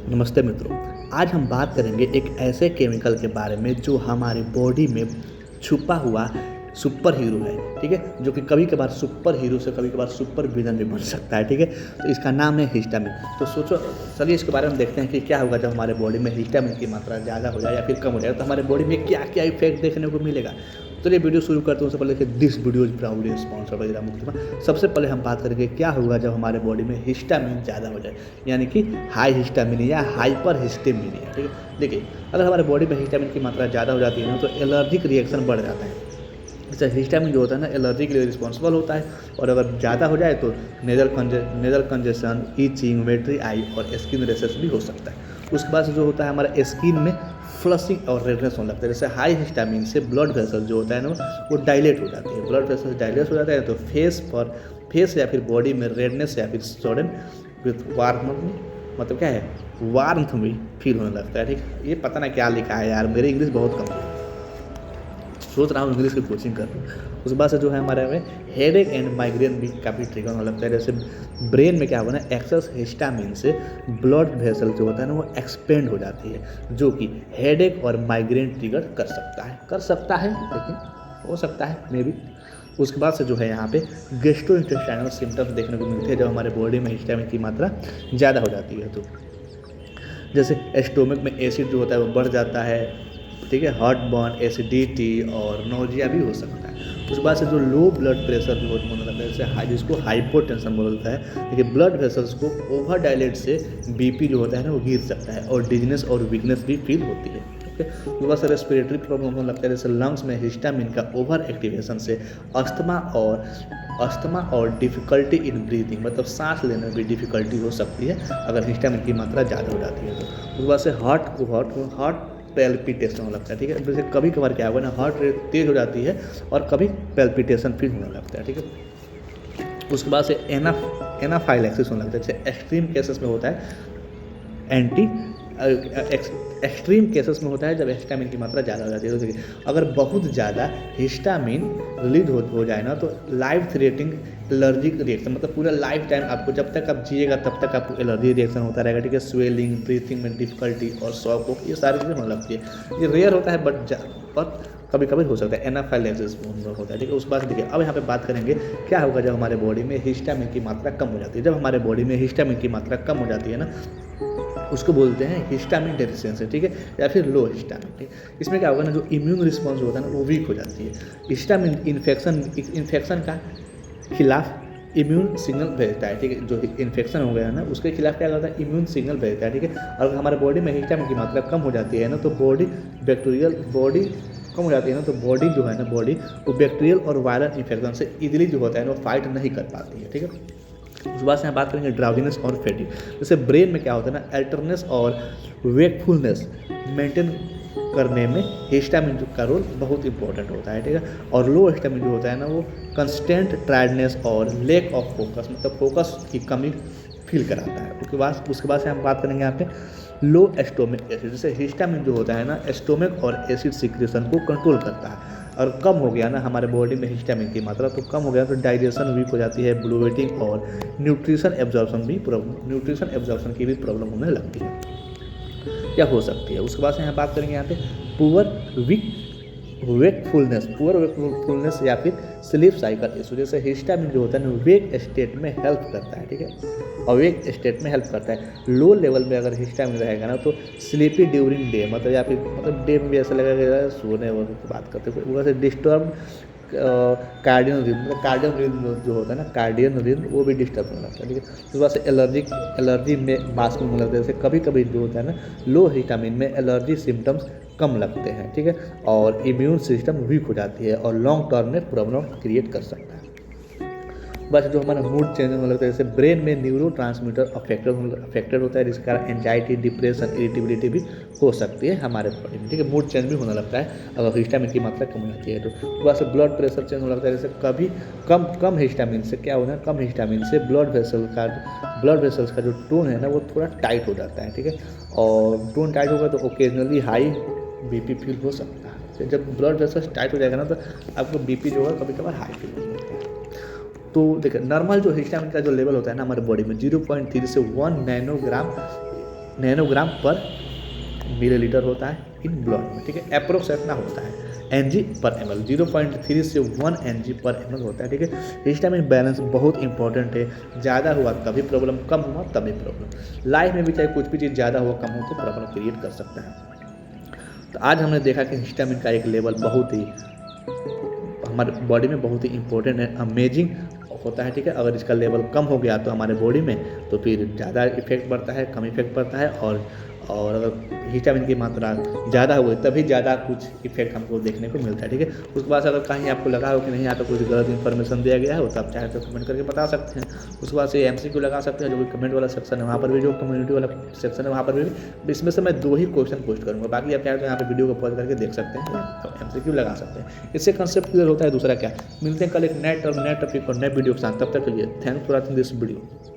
नमस्ते मित्रों। आज हम बात करेंगे एक ऐसे केमिकल के बारे में जो हमारे बॉडी में छुपा हुआ सुपर हीरो है, ठीक है, जो कि कभी कभार सुपर हीरो से कभी कभार सुपर विलन भी बन सकता है, ठीक है। तो इसका नाम है हिस्टामिन। तो सोचो, चलिए इसके बारे में देखते हैं कि क्या होगा जब हमारे बॉडी में हिस्टामिन की मात्रा ज़्यादा हो जाए या फिर कम हो जाए, तो हमारे बॉडी में क्या क्या इफेक्ट देखने को मिलेगा। चलिए वीडियो शुरू करते हैं। उससे पहले कि this video is proudly sponsored by मुक्तिमा। सबसे पहले हम बात करेंगे क्या होगा जब हमारे बॉडी में हिस्टामिन ज़्यादा हो जाए, यानी कि हाई हिस्टामिनिया, हाइपर हिस्टामिनिया, ठीक है। देखिए, अगर हमारे बॉडी में हिस्टामिन की मात्रा ज़्यादा हो जाती है ना, तो एलर्जिक रिएक्शन बढ़ जाता है। जैसे हिस्टामिन जो होता है ना, एलर्जी के लिए रिस्पॉन्सिबल होता है, और अगर ज़्यादा हो जाए तो नेजल कंजेशन, ईचिंग, वेटरी आई और स्किन रेसेस भी हो सकता है। उसके बाद से जो होता है हमारा स्किन में फ्लशिंग और रेडनेस होने लगता है। जैसे हाई हिस्टामिन से ब्लड वेसल जो होता है ना, वो डायलेट हो जाती है। ब्लड वेसल डायलेट हो जाता है तो फेस या फिर बॉडी में रेडनेस या फिर सडन विथ वार्म, मतलब क्या है, वार्मथ भी फील होने लगता है, ठीक है। ये पता ना क्या लिखा है यार, मेरी इंग्लिश बहुत कम है, सोच रहा हूँ इंग्लिश की कोचिंग कर रहा हूँ। उसके बाद से जो है हमारे में हेडेक एंड माइग्रेन भी काफ़ी ट्रिगर होने लगता है। जैसे ब्रेन में क्या होगा ना, एक्सेस हिस्टामिन से ब्लड वेसल जो होता है ना, वो एक्सपेंड हो जाती है, जो कि हेडेक और माइग्रेन ट्रिगर कर सकता है, लेकिन हो सकता है मे बी। उसके बाद से जो है यहाँ पे गैस्ट्रोइंटेस्टाइनल सिम्टम्स देखने को मिलते हैं जब हमारे बॉडी में हिस्टामिन की मात्रा ज़्यादा हो जाती है। तो जैसे स्टोमक में एसिड जो होता है वो बढ़ जाता है, ठीक है। हार्ट बर्न, एसिडिटी और नोजिया भी हो सकता है। उसके बाद से जो लो ब्लड प्रेशर भी होने लगता है, जैसे जिसको हाइपोटेंशन बोलता है, देखिए ब्लड वेसल्स को ओवर डायलेट से बीपी जो होता है ना, वो गिर सकता है और डिजनेस और वीकनेस भी फील होती है, ठीक है। उसके बाद से रेस्पिरेटरी प्रॉब्लम होने लगता है, जैसे लंग्स में हिस्टामिन का ओवर एक्टिवेशन से अस्थमा और डिफ़िकल्टी इन ब्रीथिंग, मतलब सांस लेने में भी डिफ़िकल्टी हो सकती है अगर हिस्टामिन की मात्रा ज़्यादा हो जाती है। तो उसके बाद से हार्ट पैल्पिटेशन होने लगता है, ठीक है। जैसे कभी कभार क्या होगा ना, हार्ट रेट तेज हो जाती है और कभी पैल्पिटेशन फील होने लगता है, ठीक है। उसके बाद से एनाफाइलैक्सिस होने लगता है। जैसे एक्सट्रीम केसेस में होता है जब हिस्टामिन की मात्रा ज़्यादा हो जाती है। तो देखिए, अगर बहुत ज़्यादा हिस्टामिन रिलीज हो जाए ना, तो लाइफ थ्रेटनिंग एलर्जिक रिएक्शन, मतलब पूरा लाइफ टाइम आपको, जब तक आप जिएगा तब तक आपको एलर्जी रिएक्शन होता रहेगा, ठीक है। स्वेलिंग, ब्रीथिंग में डिफिकल्टी और शॉक, ये सारी चीज़ें होने लगती है। ये रेयर होता है बट कभी कभी हो सकता है, एनाफाइलैक्सिस होता है, ठीक है। उस बात देखिए, अब यहाँ पे बात करेंगे क्या होगा जब हमारे बॉडी में हिस्टामिन की मात्रा कम हो जाती है। जब हमारे बॉडी में हिस्टामिन की मात्रा कम हो जाती है ना, उसको बोलते हैं हिस्टामिन डेफिशिएंसी, ठीक है, या फिर लो हिस्टामिन, ठीक। इसमें क्या होगा ना, जो इम्यून रिस्पॉन्स होता है ना, वो वीक हो जाती है। हिस्टामिन इन्फेक्शन का खिलाफ इम्यून सिग्नल भेजता है, ठीक है। जो इन्फेक्शन हो गया है ना, उसके खिलाफ क्या करता है, इम्यून सिग्नल भेजता है, ठीक है। और हमारे बॉडी में हिस्टामिन की मात्रा कम हो जाती है ना, तो बॉडी कम हो जाती है ना, तो बॉडी जो है ना, वो बैक्टीरियल और वायरल इन्फेक्शन से इजीली जो होता है ना, वो फाइट नहीं कर पाती है, ठीक है। उसके बाद से हम बात करेंगे ड्राउजीनेस और फैटिग। जैसे ब्रेन में क्या होता है ना, अल्टरनेस और वेकफुलनेस मेंटेन करने में हिस्टामिन का रोल बहुत इंपॉर्टेंट होता है, ठीक है। और लो हिस्टामिन जो होता है ना, वो कंस्टेंट टायर्डनेस और लैक ऑफ फोकस, मतलब फोकस की कमी फील कराता है। उसके बाद से हम बात करेंगे यहाँ पे लो स्टोमिक एसिड। जैसे हिस्टामिन जो होता है ना, स्टोमिक और एसिड सिक्रेशन को कंट्रोल करता है, और कम हो गया ना हमारे बॉडी में हिस्टामिन की मात्रा, तो कम हो गया तो डाइजेशन वीक हो जाती है, ब्लोटिंग और न्यूट्रिशन एब्जॉर्प्शन की भी प्रॉब्लम होने लगती है, क्या हो सकती है। उसके बाद से यहाँ बात करेंगे यहाँ पे पुअर वेकफुलनेस या फिर स्लीप साइकिल इशू। जैसे हिस्टामिन जो होता है ना, वेक स्टेट में हेल्प करता है, ठीक है, अवेक स्टेट में हेल्प करता है। लो लेवल में अगर हिस्टामिन रहेगा ना, तो स्लीपी ड्यूरिंग डे, मतलब या फिर मतलब डे में भी ऐसा लगेगा कि सोने वक्त बात करते हैं, वैसे डिस्टर्ब कार्डियन रिदम जो होता है ना, कार्डियन रिदम, वो भी डिस्टर्ब होने लगता है, ठीक है। उसके बाद से एलर्जी में मास्क होने लगता है। जैसे कभी कभी जो होता है ना, लो हिस्टामिन में एलर्जी सिम्टम्स कम लगते हैं, ठीक है, और इम्यून सिस्टम वीक हो जाती है और लॉन्ग टर्म में प्रॉब्लम क्रिएट कर सकता है। बस जो हमारा मूड चेंज होने लगता है, जैसे ब्रेन में न्यूरो ट्रांसमीटर अफेक्टेड होता है, जिसके कारण एंजाइटी, डिप्रेशन, इरिटेबिलिटी भी हो सकती है हमारे बॉडी में, ठीक है। मूड चेंज भी होने लगता है अगर हिस्टामिन की मात्रा कम हो जाती है। तो बस ब्लड प्रेशर चेंज होने लगता है। जैसे कभी कम हिस्टामिन से क्या होता है, कम हिस्टामिन से ब्लड वेसल्स का जो टोन है ना, वो थोड़ा टाइट हो जाता है, ठीक है। और टोन टाइट होगा तो ओकेजनली हाई बीपी फील हो सकता है। जब ब्लड वेसल्स टाइट हो जाएगा ना, तो आपको बीपी जो है कभी कभार हाई फील हो सकता है। तो देखिए, नॉर्मल जो हिस्टामिन का जो लेवल होता है ना हमारे बॉडी में 0.3 से 1 नैनोग्राम नैनोग्राम पर मिलीलीटर होता है इन ब्लड में, ठीक है। अप्रोक्स इतना होता है Ng पर ml, 0.3 से 1 Ng पर ml होता है, ठीक है। हिस्टामिन बैलेंस बहुत इंपॉर्टेंट है, ज़्यादा हुआ तभी प्रॉब्लम, कम हुआ तभी प्रॉब्लम। लाइफ में भी चाहे कुछ भी चीज़ ज़्यादा हो कम हो तो प्रॉब्लम क्रिएट कर सकता है। तो आज हमने देखा कि हिस्टामिन का एक लेवल बहुत ही हमारे बॉडी में बहुत ही इंपॉर्टेंट है, अमेजिंग होता है, ठीक है। अगर इसका लेवल कम हो गया तो हमारे बॉडी में तो फिर ज़्यादा इफेक्ट पड़ता है, कम इफेक्ट पड़ता है, और अगर हिस्टामिन की मात्रा ज़्यादा हो गई तभी ज़्यादा कुछ इफेक्ट हमको देखने को मिलता है, ठीक है। उसके बाद अगर कहीं आपको लगा हो कि नहीं यहाँ तो कुछ गलत इन्फॉर्मेशन दिया गया है तो आप चाहे तो कमेंट करके बता सकते हैं। उसके बाद से MCQ लगा सकते हैं, जो कमेंट वाला सेक्शन है वहाँ पर भी, जो कम्युनिटी वाला सेक्शन है वहाँ पर भी इसमें से मैं 2 ही क्वेश्चन पोस्ट करूँगा, बाकी आप चाहे तो यहाँ पर वीडियो को पॉज करके देख सकते हैं, MCQ लगा सकते हैं। इससे कंसेप्ट क्लियर होता है। दूसरा क्या, मिलते हैं कल एक नए टॉपिक और नए वीडियो के साथ, तब तक के लिए thanks for watching this video.